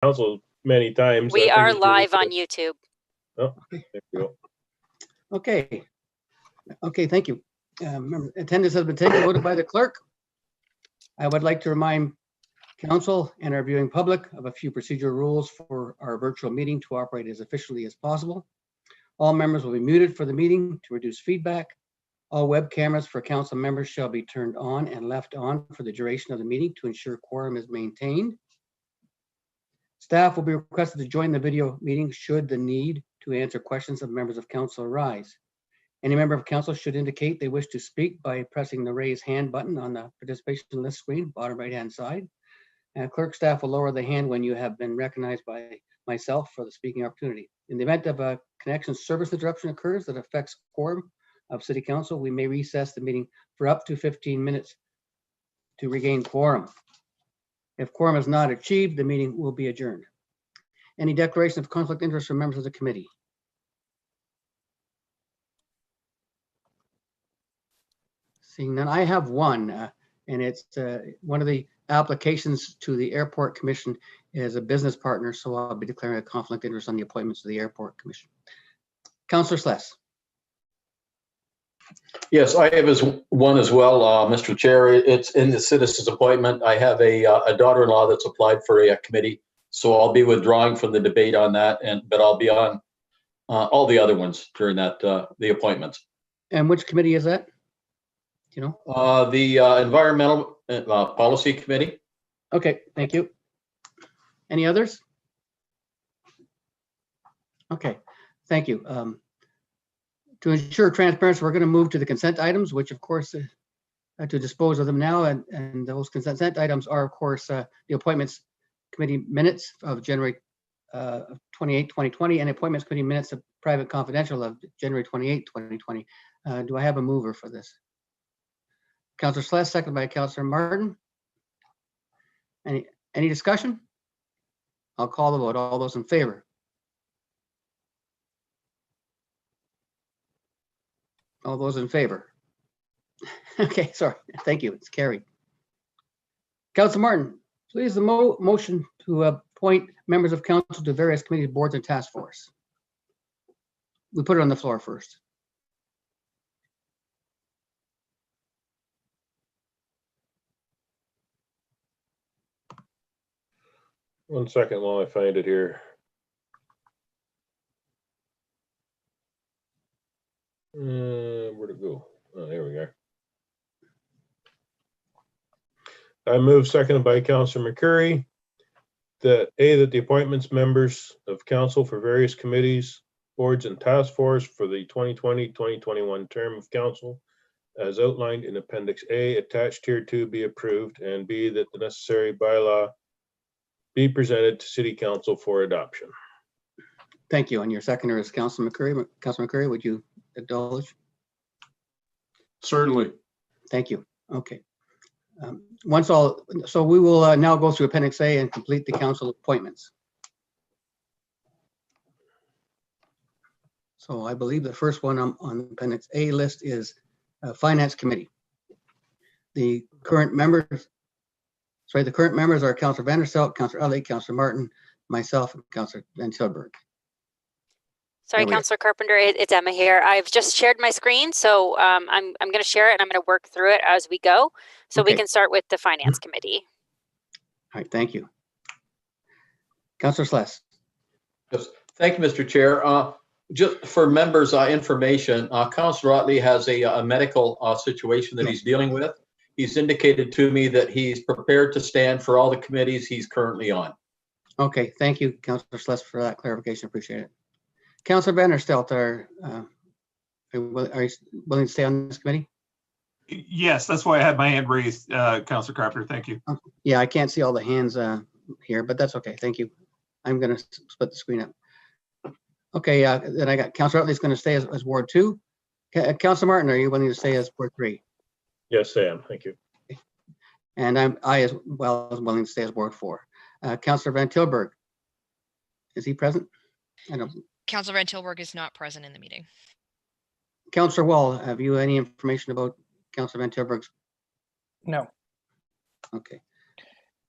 council many times. We are live on YouTube. Oh, there you go. Okay. Okay, thank you. Remember, attendance has been taken, voted by the clerk. I would like to remind council and our viewing public of a few procedural rules for our virtual meeting to operate as efficiently as possible. All members will be muted for the meeting to reduce feedback. All web cameras for council members shall be turned on and left on for the duration of the meeting to ensure quorum is maintained. Staff will be requested to join the video meeting should the need to answer questions of members of council arise. Any member of council should indicate they wish to speak by pressing the raise hand button on the participation list screen, bottom right-hand side. And clerk staff will lower the hand when you have been recognized by myself for the speaking opportunity. In the event of a connection service interruption occurs that affects quorum of city council, we may recess the meeting for up to 15 minutes to regain quorum. If quorum is not achieved, the meeting will be adjourned. Any declaration of conflict of interest from members of the committee? Seeing none, I have one, and it's one of the applications to the Airport Commission is a business partner, so I'll be declaring a conflict of interest on the appointments to the Airport Commission. Councillor Sless. Yes, I have one as well, Mr. Chair. It's in the citizen's appointment. I have a daughter-in-law that's applied for a committee, so I'll be withdrawing from the debate on that, but I'll be on all the other ones during that the appointments. And which committee is that? Do you know? The Environmental Policy Committee. Okay, thank you. Any others? Okay, thank you. To ensure transparency, we're going to move to the consent items, which of course, to dispose of them now. And those consent items are, of course, the appointments committee minutes of January 28, 2020, and appointments committee minutes of private confidential of January 28, 2020. Do I have a mover for this? Councillor Sless, second by Councillor Martin. Any discussion? I'll call the vote. All those in favor? All those in favor? Okay, sorry. Thank you. It's carried. Councillor Martin, please the motion to appoint members of council to various committees, boards, and task force. We put it on the floor first. One second while I find it here. Where'd it go? Oh, there we are. I move, seconded by Councillor McCurry, that that the appointments members of council for various committees, boards, and task force for the 2020-2021 term of council, as outlined in Appendix A, attached here to, be approved, and B, that the necessary bylaw be presented to City Council for adoption. Thank you. And your seconder is Councillor McCurry. Councillor McCurry, would you acknowledge? Certainly. Thank you. Okay. So we will now go through Appendix A and complete the council appointments. So I believe the first one on Appendix A list is Finance Committee. The current members are Councillor Vanderstelt, Councillor Elliott, Councillor Martin, myself, and Councillor Van Tilburg. Sorry, Councillor Carpenter, it's Emma here. I've just shared my screen, so I'm going to share it and I'm going to work through it as we go. So we can start with the Finance Committee. All right, thank you. Councillor Sless. Yes, thank you, Mr. Chair. Just for members' information, Councillor Otley has a medical situation that he's dealing with. He's indicated to me that he's prepared to stand for all the committees he's currently on. Okay, thank you, Councillor Sless, for that clarification. Appreciate it. Councillor Vanderstelt, are you willing to stay on this committee? Yes, that's why I had my hand raised, Councillor Carpenter. Thank you. Yeah, I can't see all the hands here, but that's okay. Thank you. I'm going to split the screen up. Okay, then I got Councillor Utley is going to stay as Ward 2. Councillor Martin, are you willing to stay as Ward 3? Yes, I am. Thank you. Okay. And I as well as willing to stay as Ward 4. Councillor Van Tilburg, is he present? I don't. Councillor Van Tilburg is not present in the meeting. Councillor Wall, have you any information about Councillor Van Tilburg's? No. Okay.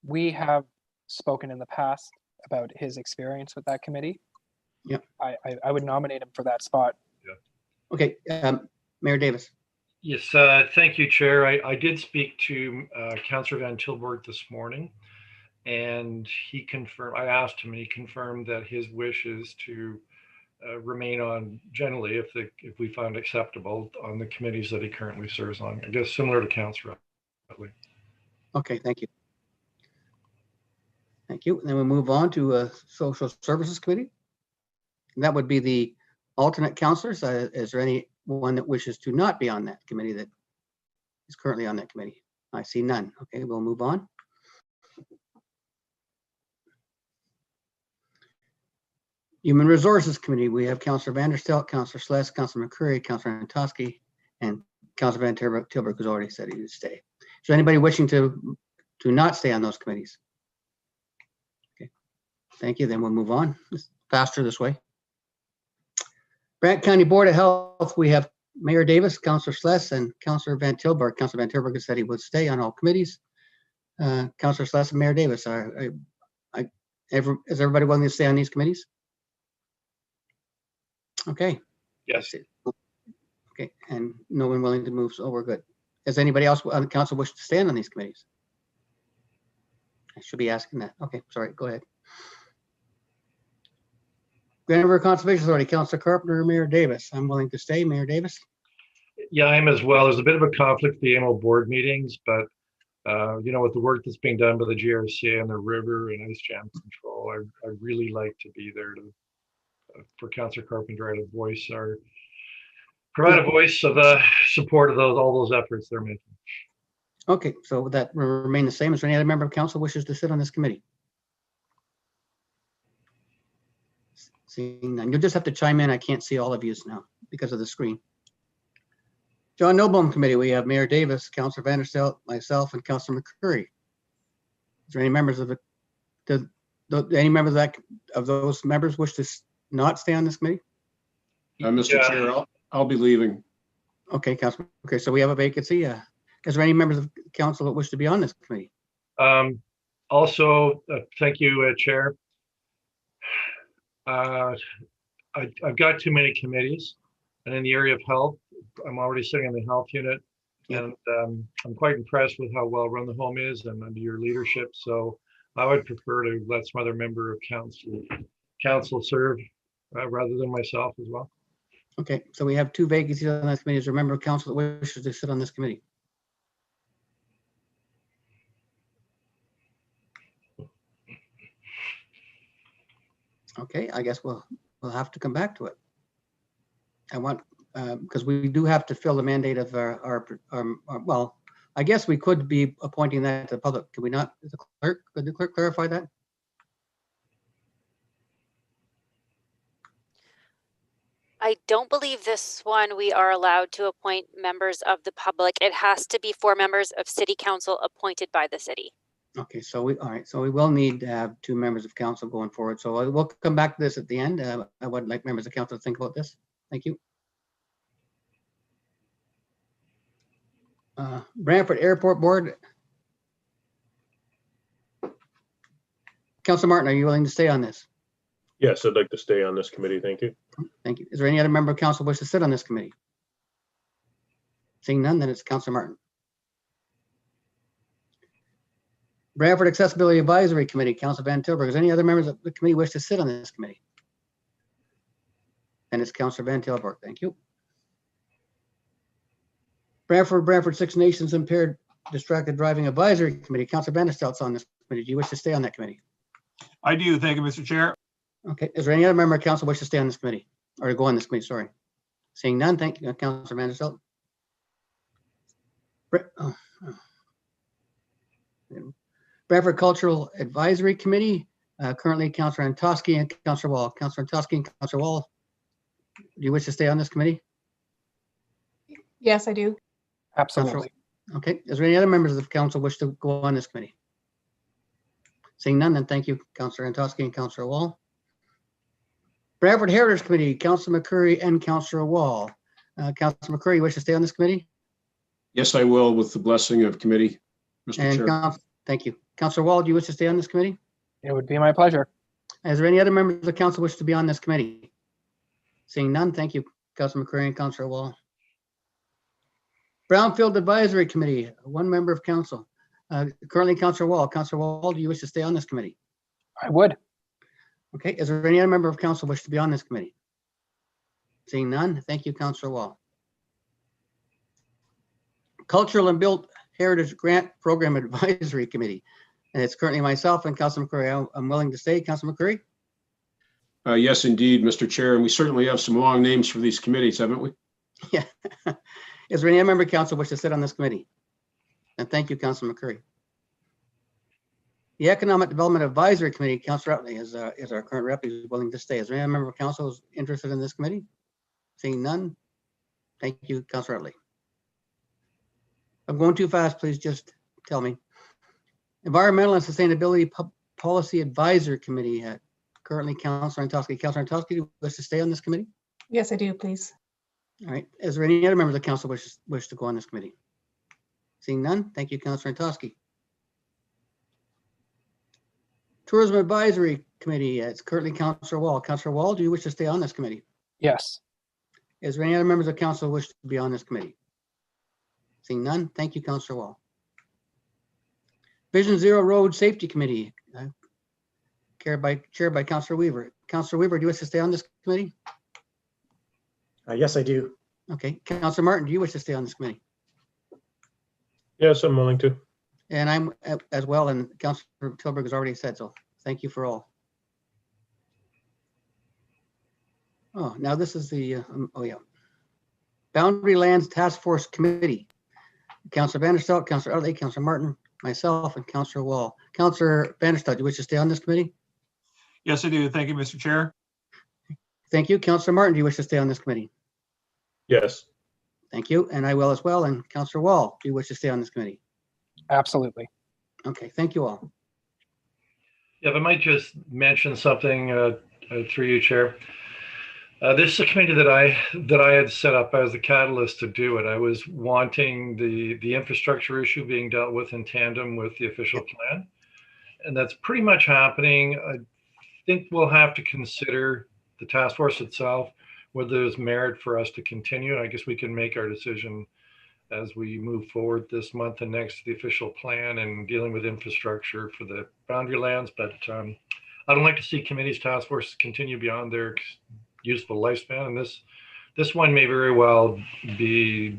We have spoken in the past about his experience with that committee. Yep. I would nominate him for that spot. Okay, Mayor Davis. Yes, thank you, Chair. I did speak to Councillor Van Tilburg this morning, and he confirmed, I asked him, and he confirmed that his wish is to remain on generally, if we found acceptable, on the committees that he currently serves on. I guess similar to Councillor. Okay, thank you. Thank you. And then we'll move on to Social Services Committee. And that would be the alternate councillors. Is there anyone that wishes to not be on that committee that is currently on that committee? I see none. Okay, we'll move on. Human Resources Committee, we have Councillor Vanderstelt, Councillor Sless, Councillor McCurry, Councillor Antosky, and Councillor Van Tilburg, who's already said he would stay. Is there anybody wishing to not stay on those committees? Okay, thank you. Then we'll move on. It's faster this way. Brandt County Board of Health, we have Mayor Davis, Councillor Sless, and Councillor Van Tilburg. Councillor Van Tilburg has said he would stay on all committees. Councillor Sless and Mayor Davis, is everybody willing to stay on these committees? Okay. Yes. Okay, and no one willing to move, so we're good. Does anybody else on the council wish to stand on these committees? I should be asking that. Okay, sorry, go ahead. Grand River Conservation Authority, Councillor Carpenter, Mayor Davis. I'm willing to stay, Mayor Davis. Yeah, I am as well. There's a bit of a conflict with the annual board meetings, but you know, with the work that's being done by the GRCA and the river and ice jam control, I really like to be there to for Councillor Carpenter to provide a voice of support of all those efforts they're making. Okay, so that will remain the same. Is there any other member of council wishes to sit on this committee? Seeing none, you'll just have to chime in. I can't see all of you now because of the screen. John Noblem Committee, we have Mayor Davis, Councillor Vanderstelt, myself, and Councillor McCurry. Is there any members of of those members wish to not stay on this committee? Mr. Chair, I'll be leaving. Okay, Councilor. Okay, so we have a vacancy. Is there any members of council that wish to be on this committee? Also, thank you, Chair. I've got too many committees, and in the area of health, I'm already sitting on the health unit, and I'm quite impressed with how well run the home is and under your leadership. So I would prefer to let some other member of council serve rather than myself as well. Okay, so we have two vacancies on this committee. Is there a member of council that wishes to sit on this committee? Okay, I guess we'll have to come back to it. I want, because we do have to fill the mandate of well, I guess we could be appointing that to the public. Could we not? Could the clerk clarify that? I don't believe this one we are allowed to appoint members of the public. It has to be 4 members of city council appointed by the city. Okay, so we will need to have 2 members of council going forward. So we'll come back to this at the end. I would like members of council to think about this. Thank you. Brantford Airport Board. Councilor Martin, are you willing to stay on this? Yes, I'd like to stay on this committee. Thank you. Thank you. Is there any other member of council wish to sit on this committee? Seeing none, then it's Councilor Martin. Brantford Accessibility Advisory Committee, Councilor Van Tilburg. Is there any other members of the committee wish to sit on this committee? And it's Councilor Van Tilburg. Thank you. Brantford Six Nations Impaired Distracted Driving Advisory Committee, Councilor Vanderstelt's on this committee. Do you wish to stay on that committee? I do. Thank you, Mr. Chair. Okay. Is there any other member of council wish to stay on this committee or to go on this committee? Sorry. Seeing none, thank you, Councilor Vanderstelt. Brantford Cultural Advisory Committee, currently Councilor Antosky and Councilor Wall. Councilor Antosky and Councilor Wall, do you wish to stay on this committee? Yes, I do. Absolutely. Okay. Is there any other members of the council wish to go on this committee? Seeing none, then thank you, Councilor Antosky and Councilor Wall. Brantford Heritage Committee, Councilor McCurry and Councilor Wall. Councilor McCurry, you wish to stay on this committee? Yes, I will, with the blessing of committee, Mr. Chair. Thank you. Councilor Wall, do you wish to stay on this committee? It would be my pleasure. Is there any other members of the council wish to be on this committee? Seeing none, thank you, Councilor McCurry and Councilor Wall. Brownfield Advisory Committee, one member of council. Currently, Councilor Wall. Councilor Wall, do you wish to stay on this committee? I would. Okay, is there any other member of council wish to be on this committee? Seeing none, thank you, Councilor Wall. Cultural and Built Heritage Grant Program Advisory Committee. And it's currently myself and Councilor McCurry. I'm willing to stay. Councilor McCurry? Yes, indeed, Mr. Chair, and we certainly have some long names for these committees, haven't we? Yeah. Is there any member of council wish to sit on this committee? And thank you, Councilor McCurry. The Economic Development Advisory Committee, Councilor Utley is our current rep. He's willing to stay. Is there any member of council who's interested in this committee? Seeing none. Thank you, Councilor Utley. If I'm going too fast, please just tell me. Environmental and Sustainability Policy Advisory Committee, currently Councilor Antosky. Councilor Antosky, do you wish to stay on this committee? Yes, I do, please. All right. Is there any other members of council wish to go on this committee? Seeing none, thank you, Councilor Antosky. Tourism Advisory Committee, it's currently Councilor Wall. Councilor Wall, do you wish to stay on this committee? Yes. Is there any other members of council who wish to be on this committee? Seeing none, thank you, Councilor Wall. Vision Zero Road Safety Committee, chaired by Councilor Weaver. Councilor Weaver, do you wish to stay on this committee? Yes, I do. Okay. Councilor Martin, do you wish to stay on this committee? Yes, I'm willing to. And I'm as well, and Councilor Tilburg has already said so. Thank you for all. Oh, now this is the, oh yeah. Boundary Lands Task Force Committee. Councilor Vanderstelt, Councilor Utley, Councilor Martin, myself, and Councilor Wall. Councilor Vanderstelt, do you wish to stay on this committee? Yes, I do. Thank you, Mr. Chair. Thank you. Councilor Martin, do you wish to stay on this committee? Yes. Thank you, and I will as well. And Councilor Wall, do you wish to stay on this committee? Absolutely. Okay, thank you all. Yeah, if I might just mention something through you, Chair. This is a committee that I had set up as the catalyst to do it. I was wanting the infrastructure issue being dealt with in tandem with the official plan, and that's pretty much happening. I think we'll have to consider the task force itself, whether there's merit for us to continue. I guess we can make our decision as we move forward this month and next to the official plan and dealing with infrastructure for the boundary lands. But I don't like to see committees, task forces continue beyond their useful lifespan. And this one may very well be,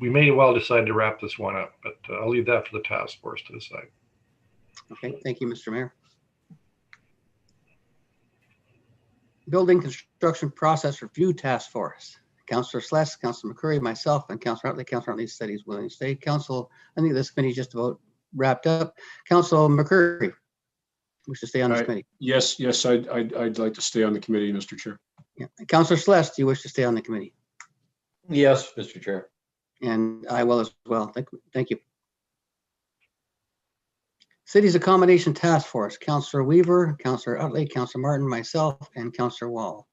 we may well decide to wrap this one up, but I'll leave that for the task force to decide. Okay, thank you, Mr. Mayor. Building Construction Process Review Task Force. Councilor Sless, Councilor McCurry, myself, and Councilor Utley. Councilor Utley said he's willing to stay. Council, I think this committee is just about wrapped up. Councilor McCurry, wish to stay on this committee? Yes, I'd like to stay on the committee, Mr. Chair. Yeah. Councilor Sless, do you wish to stay on the committee? Yes, Mr. Chair. And I will as well. Thank you. Cities Accommodation Task Force, Councilor Weaver, Councilor Utley, Councilor Martin, myself, and Councilor Wall.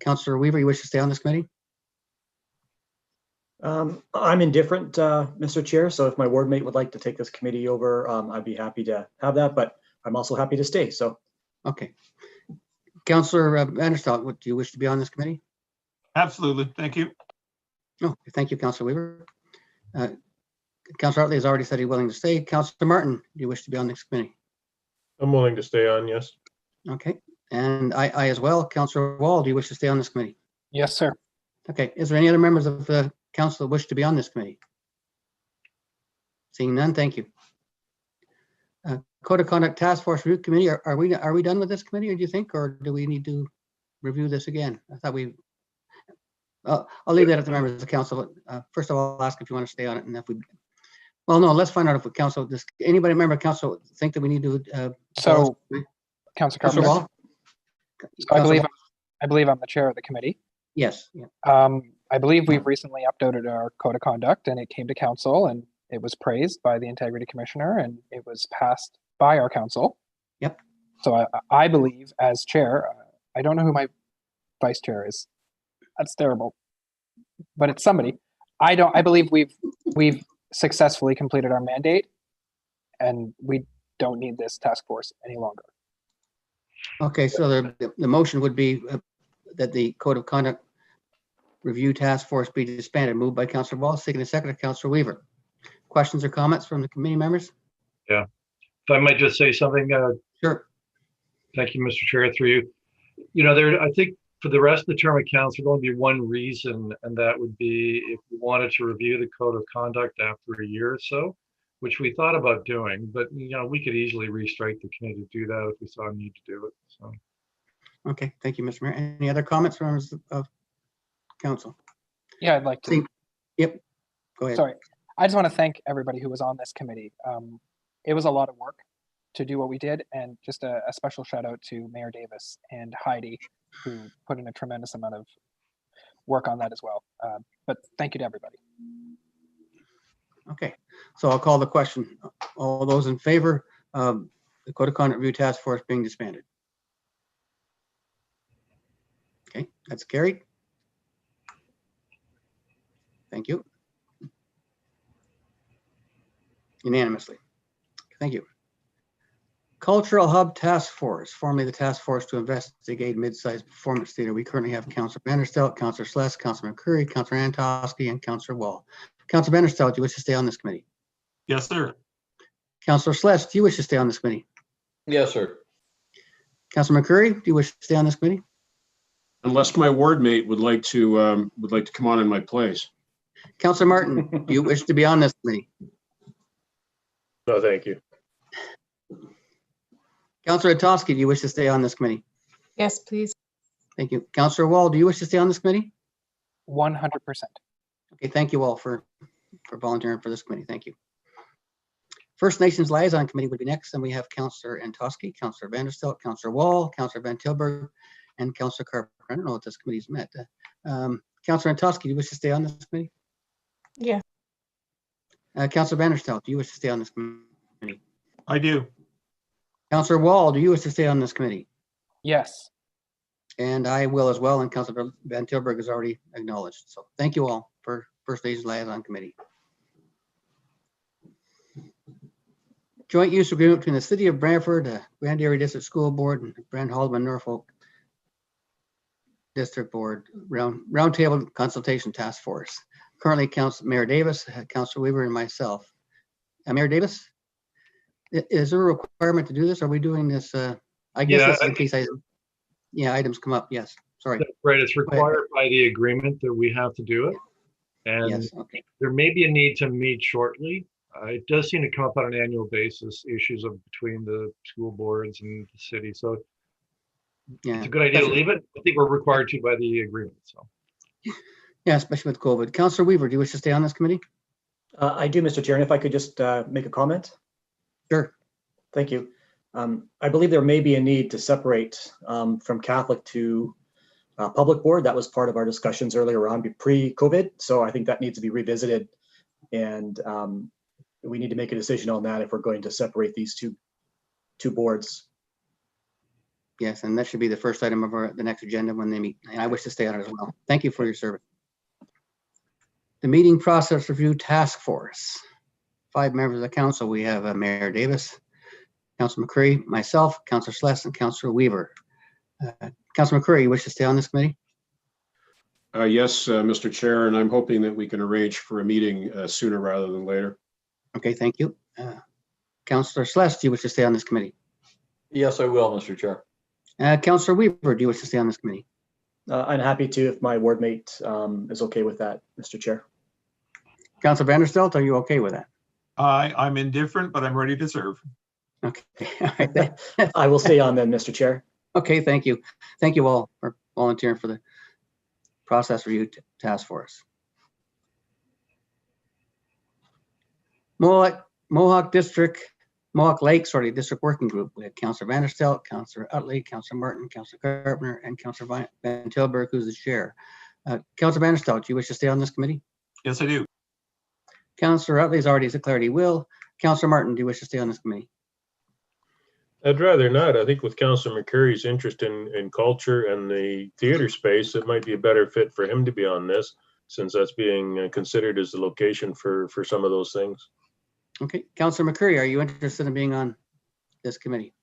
Councilor Weaver, you wish to stay on this committee? I'm indifferent, Mr. Chair, so if my ward mate would like to take this committee over, I'd be happy to have that, but I'm also happy to stay, so. Okay. Councilor Vanderstelt, do you wish to be on this committee? Absolutely. Thank you. Oh, thank you, Councilor Weaver. Councilor Utley has already said he's willing to stay. Councilor Martin, do you wish to be on this committee? I'm willing to stay on, yes. Okay, and I as well. Councilor Wall, do you wish to stay on this committee? Yes, sir. Okay, is there any other members of the council that wish to be on this committee? Seeing none, thank you. Code of Conduct Task Force Review Committee, are we done with this committee, or do you think, or do we need to review this again? I thought I'll leave that at the members of the council. First of all, I'll ask if you want to stay on it, and if we, well, no, let's find out if the council, anybody member of council think that we need to. So, Councilor Carpenter, Wall? so I believe I'm the chair of the committee. Yes. Yeah. I believe we've recently updated our code of conduct, and it came to council, and it was praised by the integrity commissioner, and it was passed by our council. Yep. So I believe, as chair, I don't know who my vice chair is. That's terrible, but it's somebody. I believe we've successfully completed our mandate, and we don't need this task force any longer. Okay, so the motion would be that the Code of Conduct Review Task Force be disbanded. Moved by Councillor Wall, second and second, Councillor Weaver. Questions or comments from the committee members? If I might just say something, Sure. thank you, Mr. Chair, through you. You know, I think for the rest of the term of council, there'd only be one reason, and that would be if we wanted to review the code of conduct after a year or so, which we thought about doing, but you know, we could easily restrike the committee to do that if we saw a need to do it. So. Okay, thank you, Mr. Mayor. Any other comments from members of council? Yeah, I'd like to. Yep, go ahead. Sorry. I just want to thank everybody who was on this committee. It was a lot of work to do what we did, and just a special shout out to Mayor Davis and Heidi, who put in a tremendous amount of work on that as well. But thank you to everybody. Okay, so I'll call the question. All those in favor of the Code of Conduct Review Task Force being disbanded? Okay, that's carried. Thank you. Unanimously. Thank you. Cultural Hub Task Force, formerly the Task Force to Investigate Mid-Sized Performance Theater. We currently have Councillor Vanderstel, Councillor Sless, Councillor McCurry, Councillor Antosky, and Councillor Wall. Councillor Vanderstel, do you wish to stay on this committee? Yes, sir. Councillor Sless, do you wish to stay on this committee? Yes, sir. Councillor McCurry, do you wish to stay on this committee? Unless my ward mate would like to come on in my place. Councillor Martin, do you wish to be on this committee? No, thank you. Councillor Atosky, do you wish to stay on this committee? Yes, please. Thank you. Councillor Wall, do you wish to stay on this committee? 100%. Okay, thank you all for volunteering for this committee. Thank you. First Nations Liaison Committee would be next, and we have Councillor Antosky, Councillor Vanderstel, Councillor Wall, Councillor Van Tilburg, and Councillor Carper. I don't know if this committee's met. Councillor Antosky, do you wish to stay on this committee? Yeah. Councillor Vanderstel, do you wish to stay on this committee? I do. Councillor Wall, do you wish to stay on this committee? Yes. And I will as well, and Councillor Van Tilburg is already acknowledged. So thank you all for First Nations Liaison Committee. Joint use agreement between the City of Brantford, Grand Area District School Board, and Brent Haldeman Norfolk District Board Roundtable Consultation Task Force. Currently, Mayor Davis, Councillor Weaver, and myself. Mayor Davis, is there a requirement to do this? Are we doing this? I guess this is in case items come up. Yes, sorry. That's right. It's required by the agreement that we have to do it. And yes, okay. There may be a need to meet shortly. It does seem to come up on an annual basis, issues between the school boards and the city. So yeah, it's a good idea to leave it. I think we're required to by the agreement. So yeah, especially with COVID. Councillor Weaver, do you wish to stay on this committee? I do, Mr. Chair, and if I could just make a comment. Sure. Thank you. I believe there may be a need to separate from Catholic to public board. That was part of our discussions earlier on pre-COVID. So I think that needs to be revisited, and we need to make a decision on that if we're going to separate these two boards. Yes, and that should be the first item of the next agenda when they meet. And I wish to stay on it as well. Thank you for your service. The Meeting Process Review Task Force. 5 members of the council. We have Mayor Davis, Councillor McCurry, myself, Councillor Sless, and Councillor Weaver. Councillor McCurry, you wish to stay on this committee? Yes, Mr. Chair, and I'm hoping that we can arrange for a meeting sooner rather than later. Okay, thank you. Councillor Sless, do you wish to stay on this committee? Yes, I will, Mr. Chair. Councillor Weaver, do you wish to stay on this committee? I'm happy to if my ward mate is okay with that, Mr. Chair. Councillor Vanderstel, are you okay with that? I'm indifferent, but I'm ready to serve. Okay. All right. I will stay on then, Mr. Chair. Okay, thank you. Thank you all for volunteering for the Process Review Task Force. Mohawk Lake District Working Group. We have Councillor Vanderstel, Councillor Utley, Councillor Martin, Councillor Carpenter, and Councillor Van Tilburg, who's the chair. Councillor Vanderstel, do you wish to stay on this committee? Yes, I do. Councillor Utley has already declared he will. Councillor Martin, do you wish to stay on this committee? I'd rather not. I think with Councillor McCurry's interest in culture and the theater space, it might be a better fit for him to be on this, since that's being considered as the location for some of those things. Okay, Councillor McCurry, are you interested in being on this committee?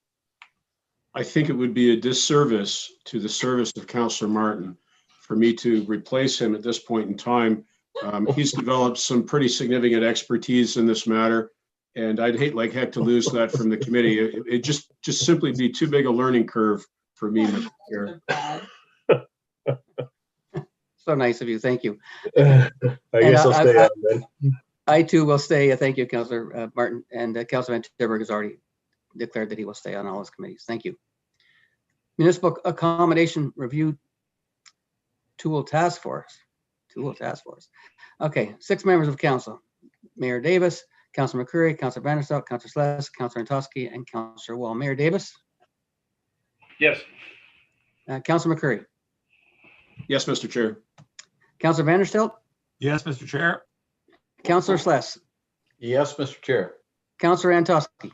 I think it would be a disservice to the service of Councillor Martin for me to replace him at this point in time. He's developed some pretty significant expertise in this matter, and I'd hate like heck to lose that from the committee. It just simply be too big a learning curve for me, Mr. Chair. So nice of you. Thank you. I guess I'll stay on then. I too will stay. Thank you, Councillor Martin, and Councillor Van Tilburg has already declared that he will stay on all his committees. Thank you. Municipal Accommodation Review Tool Task Force. Okay, 6 members of council: Mayor Davis, Councillor McCurry, Councillor Vanderstel, Councillor Sless, Councillor Antosky, and Councillor Wall. Mayor Davis. Yes. Councillor McCurry. Yes, Mr. Chair. Councillor Vanderstel. Yes, Mr. Chair. Councillor Sless. Yes, Mr. Chair. Councillor Antosky.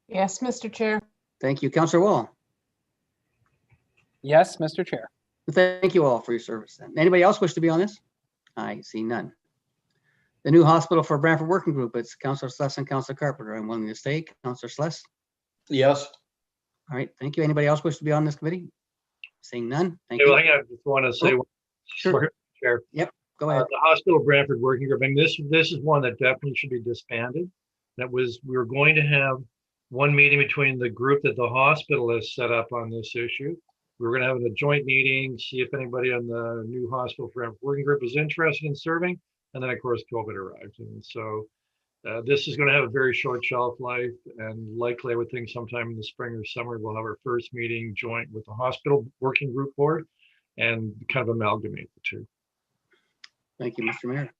Yes, Mr. Chair. Thank you. Councillor Wall. Yes, Mr. Chair. Thank you all for your service. Anybody else wish to be on this? I see none. The new hospital for Brandt working group, it's Councillor Sless and Councillor Carpenter. I'm willing to stay. Councillor Sless. Yes. All right, thank you. Anybody else wish to be on this committee? Seeing none, thank Hey, well, you. hang on, I just want to say, Sure. Chair. Yep, go ahead. The hospital Brantford working group, and this is one that definitely should be disbanded. We were going to have one meeting between the group that the hospital has set up on this issue. We were going to have a joint meeting, see if anybody on the new hospital Brantford working group is interested in serving. And then of course, COVID arrived. And so this is going to have a very short shelf life, and likely I would think sometime in the spring or summer, we'll have our first meeting joint with the hospital working group board and kind of amalgamate the two. Thank you, Mr. Mayor.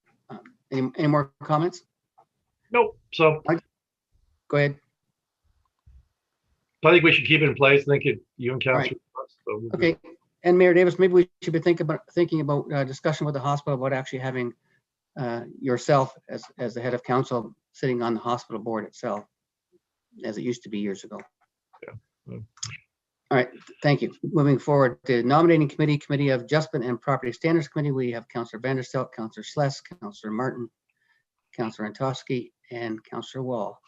Any more comments? Nope. So go ahead. I think we should keep it in place. I think you and Councilor. Right. Okay. And Mayor Davis, maybe we should be thinking about discussion with the hospital about actually having yourself as the head of council sitting on the hospital board itself, as it used to be years ago. Yeah. All right, thank you. Moving forward, the nominating committee of Adjustment and Property Standards Committee, we have Councillor Vanderstel, Councillor Sless, Councillor Martin, Councillor Antosky, and Councillor Wall.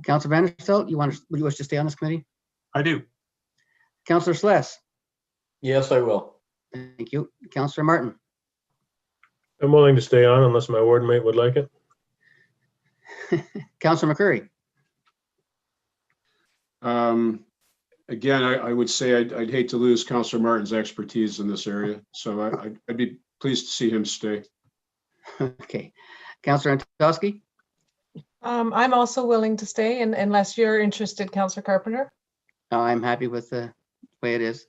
Councillor Vanderstel, would you wish to stay on this committee? I do. Councillor Sless. Yes, I will. Thank you. Councillor Martin. I'm willing to stay on unless my ward mate would like it. Councillor McCurry. Again, I would say I'd hate to lose Councillor Martin's expertise in this area, so I'd be pleased to see him stay. Okay. Councillor Antosky. I'm also willing to stay, unless you're interested, Councillor Carpenter. I'm happy with the way it is.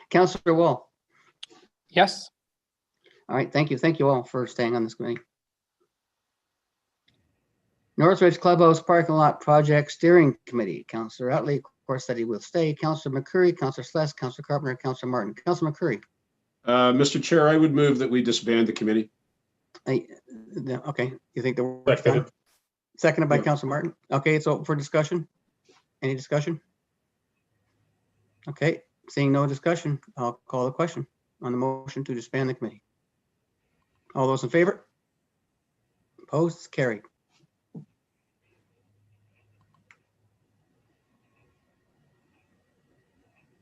Councillor Wall. Yes. All right, thank you. Thank you all for staying on this committee. Northridge Clubhouse Parking Lot Project Steering Committee. Councillor Utley, of course, said he will stay. Councillor McCurry, Councillor Sless, Councillor Carpenter, Councillor Martin. Councillor McCurry. Mr. Chair, I would move that we disband the committee. Okay, you think the work's done? Seconded by Councillor Martin. Okay, it's open for discussion. Any discussion? Okay, seeing no discussion, I'll call the question on the motion to disband the committee. All those in favor? Opposed? Carried.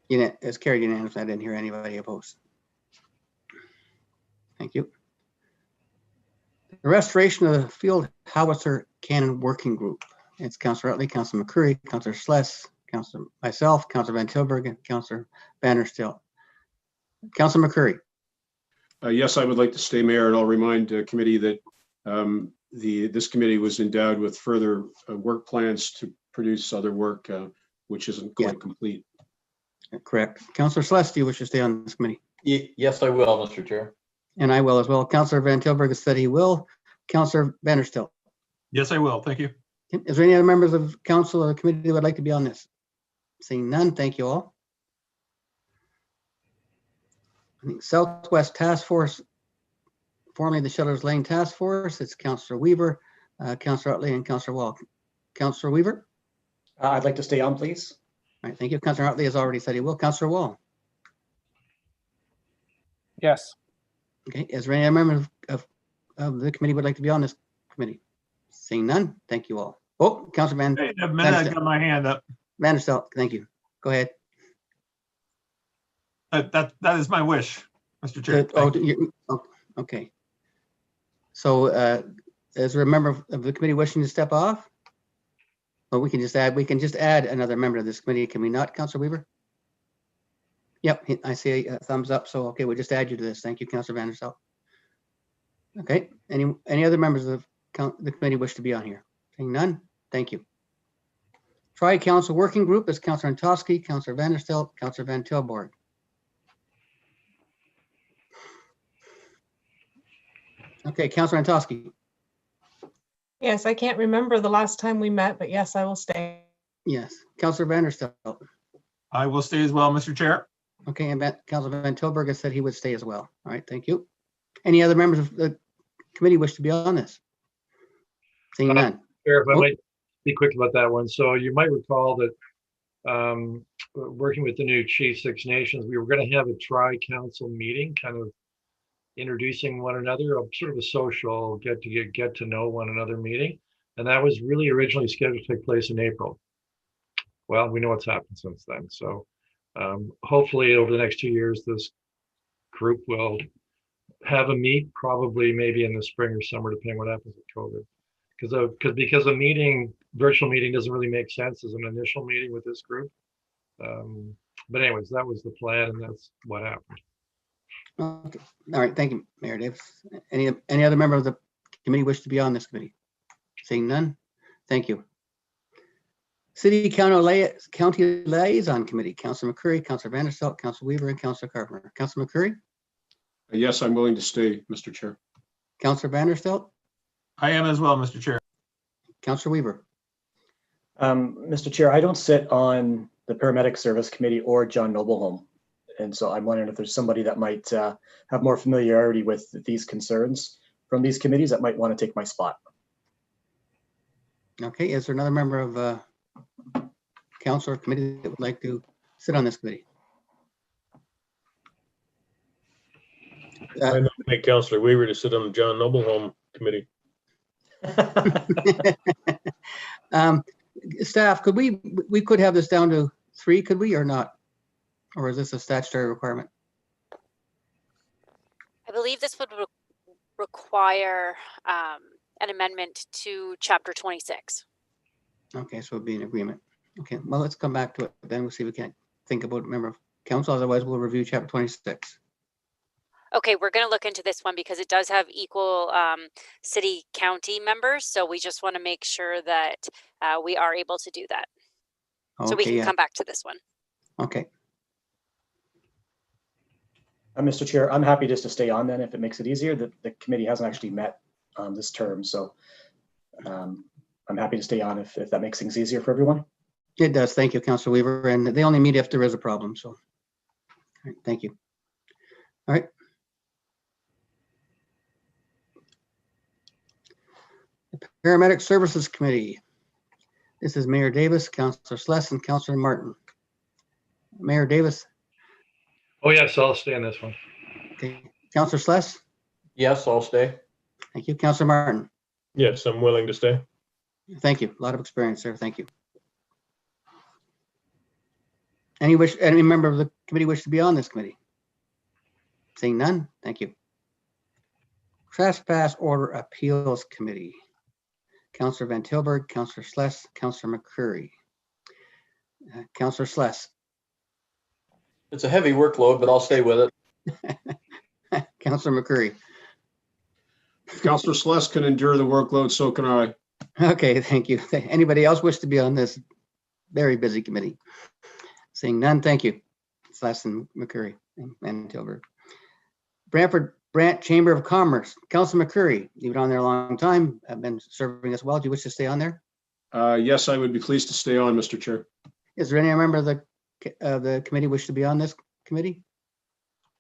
It's carried unanimously. I didn't hear anybody opposed. Thank you. The restoration of the field howitzer cannon working group. It's Councillor Utley, Councillor McCurry, Councillor Sless, myself, Councillor Van Tilburg, and Councillor Vanderstel. Councillor McCurry. Yes, I would like to stay, Mayor, and I'll remind the committee that this committee was endowed with further work plans to produce other work, which isn't quite complete. Correct. Councillor Sless, do you wish to stay on this committee? Yes, I will, Mr. Chair. And I will as well. Councillor Van Tilburg has said he will. Councillor Vanderstel. Yes, I will. Thank you. Is there any other members of council or the committee that would like to be on this? Seeing none, thank you all. I think Southwest Task Force, formerly the Shutters Lane Task Force, it's Councillor Weaver, Councillor Utley, and Councillor Wall. Councillor Weaver? I'd like to stay on, please. All right, thank you. Councillor Utley has already said he will. Councillor Wall? Yes. Okay, is there any other member of the committee would like to be on this committee? Seeing none, thank you all. Oh, Councillor Hey, a minute, I got my hand up. Vanderstel, thank you. Go ahead. That is my wish, Mr. Chair. Okay. So is there a member of the committee wishing to step off? Well, we can just add another member of this committee. Can we not, Councilor Weaver? Yep, I see a thumbs up. So, okay, we'll just add you to this. Thank you, Councilor Vanderstel. Okay, any other members of the committee wish to be on here? Seeing none, thank you. Tri-Council Working Group is Councilor Antosky, Councilor Vanderstel, Councilor Van Tilborg. Okay, Councilor Antosky. Yes, I can't remember the last time we met, but yes, I will stay. Yes, Councilor Vanderstel. I will stay as well, Mr. Chair. Okay, and Councilor Van Tilburg has said he would stay as well. All right, thank you. Any other members of the committee wish to be on this? Seeing none. Chair, if I might be quick about that one. So you might recall that working with the new Chief Six Nations, we were going to have a tri-council meeting, kind of introducing one another, sort of a social get to know one another meeting. And that was really originally scheduled to take place in April. Well, we know what's happened since then. So hopefully over the next 2 years, this group will have a meet, probably maybe in the spring or summer, depending what happens with COVID. Because a virtual meeting doesn't really make sense as an initial meeting with this group. But anyways, that was the plan, and that's what happened. Okay. All right, thank you, Mayor Davis. Any other member of the committee wish to be on this committee? Seeing none, thank you. City County Liaison Committee, Councilor McCurry, Councilor Vanderstel, Councilor Weaver, and Councilor Carpenter. Councilor McCurry? Yes, I'm willing to stay, Mr. Chair. Councilor Vanderstel? I am as well, Mr. Chair. Councilor Weaver? Mr. Chair, I don't sit on the Paramedic Service Committee or John Noble Home. And so I'm wondering if there's somebody that might have more familiarity with these concerns from these committees that might want to take my spot. Okay, is there another member of council or committee that would like to sit on this committee? I nominate Councilor Weaver to sit on the John Noble Home Committee. Staff, could we could have this down to 3, could we, or not? Or is this a statutory requirement? I believe this would require an amendment to Chapter 26. Okay, so it'd be an agreement. Okay, well, let's come back to it. Then we'll see if we can think about a member of council. Otherwise, we'll review Chapter 26. Okay, we're going to look into this one because it does have equal city county members. So we just want to make sure that we are able to do that. So we can come back to this one. Okay. Mr. Chair, I'm happy just to stay on then if it makes it easier. The committee hasn't actually met this term, so I'm happy to stay on if that makes things easier for everyone. It does. Thank you, Councilor Weaver. And they only meet if there is a problem. So, all right, thank you. All right. The Paramedic Services Committee. This is Mayor Davis, Councilor Sless, and Councilor Martin. Mayor Davis. Oh, yes, I'll stay on this one. Okay. Councilor Sless? Yes, I'll stay. Thank you. Councilor Martin? Yes, I'm willing to stay. Thank you. A lot of experience there. Thank you. Any member of the committee wish to be on this committee? Seeing none, thank you. Trespass Order Appeals Committee. Councilor Van Tilburg, Councilor Sless, Councilor McCurry. Councilor Sless. It's a heavy workload, but I'll stay with it. Councilor McCurry. Councilor Sless can endure the workload, so can I. Okay, thank you. Anybody else wish to be on this very busy committee? Seeing none, thank you. Sless and McCurry and Tilburg. Brandt Chamber of Commerce. Councilor McCurry, you've been on there a long time. I've been serving as well. Do you wish to stay on there? Yes, I would be pleased to stay on, Mr. Chair. Is there any member of the committee wish to be on this committee?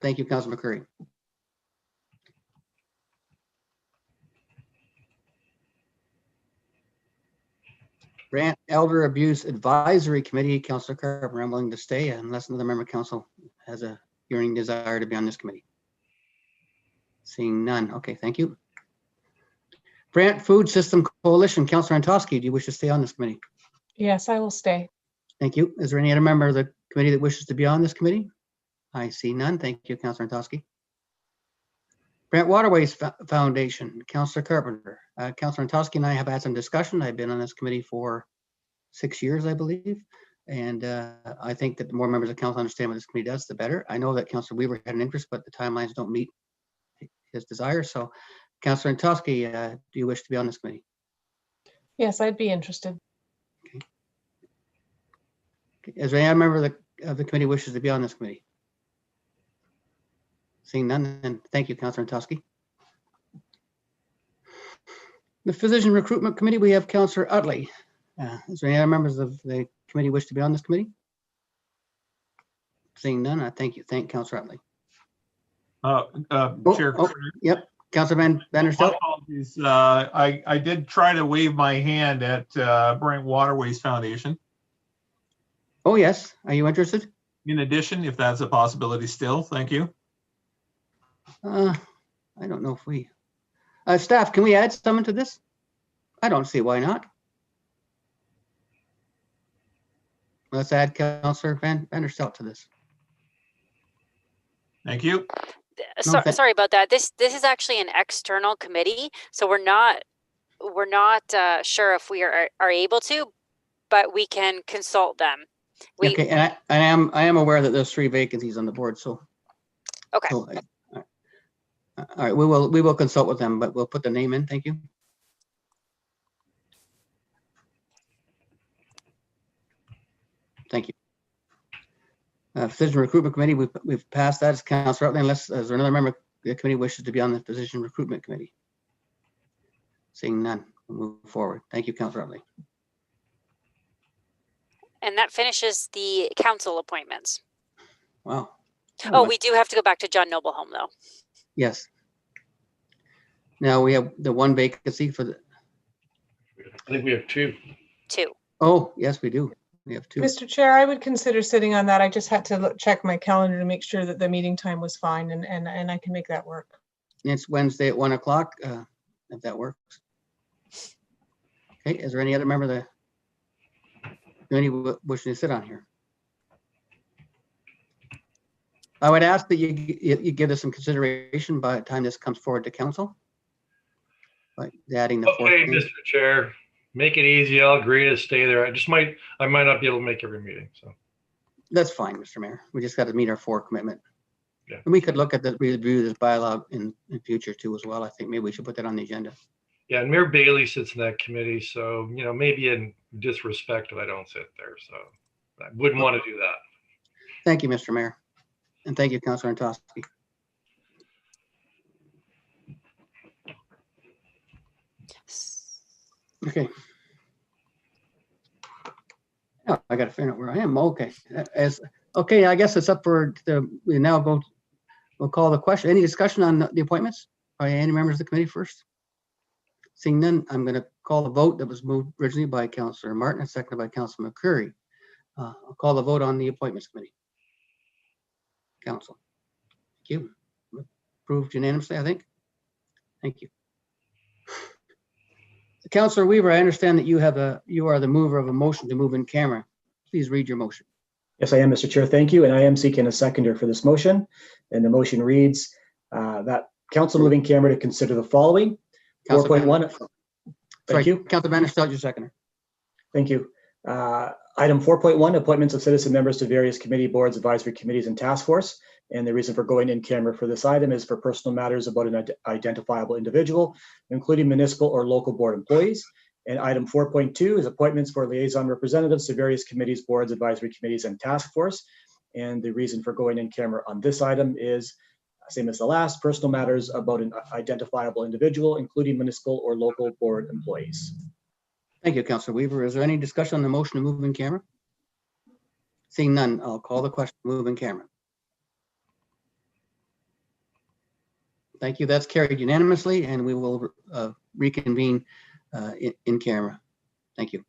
Thank you, Councilor McCurry. Brandt Elder Abuse Advisory Committee, Councilor Carpenter. I'm willing to stay unless another member of council has a yearning desire to be on this committee. Seeing none. Okay, thank you. Brandt Food System Coalition, Councilor Antosky, do you wish to stay on this committee? Yes, I will stay. Thank you. Is there any other member of the committee that wishes to be on this committee? I see none. Thank you, Councillor Antosky. Brandt Waterways Foundation, Councillor Carpenter. Councillor Antosky and I have had some discussion. I've been on this committee for 6 years, I believe. And I think that the more members of council understand what this committee does, the better. I know that Councillor Weaver had an interest, but the timelines don't meet his desire. So Councillor Antosky, do you wish to be on this committee? Yes, I'd be interested. Okay. Is there any member of the committee wishes to be on this committee? Seeing none, then thank you, Councillor Antosky. The Physician Recruitment Committee, we have Councillor Utley. Is there any other members of the committee wish to be on this committee? Seeing none, I thank you. Thank Councillor Utley. Chair. Yep, Councillor Van der Stel. Apologies. I did try to wave my hand at Brandt Waterways Foundation. Oh, yes. Are you interested? In addition, if that's a possibility still, thank you. I don't know if we, staff, can we add someone to this? I don't see why not. Let's add Councillor Van der Stel to this. Thank you. Sorry about that. This is actually an external committee, so we're not sure if we are able to, but we can consult them. Okay, and I am aware that there's 3 vacancies on the board, so. Okay. So, all right, we will consult with them, but we'll put the name in. Thank you. Thank you. Physician Recruitment Committee, we've passed that as Councillor Utley, unless there's another member of the committee wishes to be on the Physician Recruitment Committee. Seeing none, we'll move forward. Thank you, Councillor Utley. And that finishes the council appointments. Wow. Oh, we do have to go back to John Nobleholm, though. Yes. Now we have the 1 vacancy for the. I think we have 2. 2. Oh, yes, we do. We have 2. Mr. Chair, I would consider sitting on that. I just had to check my calendar to make sure that the meeting time was fine, and I can make that work. It's Wednesday at 1 o'clock, if that works. Okay, is there any other member of the committee wishing to sit on here? I would ask that you give this some consideration by the time this comes forward to council. Like adding the Okay, Mr. Chair, make it easy. I'll agree to stay there. I might not be able to make every meeting, so. That's fine, Mr. Mayor. We just got to meet our 4 commitment. Yeah. And we could look at the review this bylaw in future too as well. I think maybe we should put that on the agenda. Yeah, and Mayor Bailey sits in that committee, so, maybe in disrespect if I don't sit there, so I wouldn't want to do that. Thank you, Mr. Mayor. And thank you, Councillor Antosky. Okay. Oh, I got to figure out where I am. Okay. Okay, I guess it's up for we'll call the question. Any discussion on the appointments by any members of the committee first? Seeing none, I'm going to call the vote that was moved originally by Councillor Martin and seconded by Councillor McCurry. I'll call the vote on the appointments committee. Council. Thank you. Approved unanimously, I think. Thank you. Councillor Weaver, I understand that you are the mover of a motion to move in camera. Please read your motion. Yes, I am, Mr. Chair. Thank you. And I am seeking a seconder for this motion. And the motion reads that council moving camera to consider the following. 4.1. Thank you. Councillor Van der Stel, your seconder. Thank you. Item 4.1, appointments of citizen members to various committee boards, advisory committees, and task force. And the reason for going in camera for this item is for personal matters about an identifiable individual, including municipal or local board employees. And item 4.2 is appointments for liaison representatives to various committees, boards, advisory committees, and task force. And the reason for going in camera on this item is same as the last, personal matters about an identifiable individual, including municipal or local board employees. Thank you, Councillor Weaver. Is there any discussion on the motion to move in camera? Seeing none, I'll call the question, move in camera. Thank you. That's carried unanimously, and we will reconvene in camera. Thank you.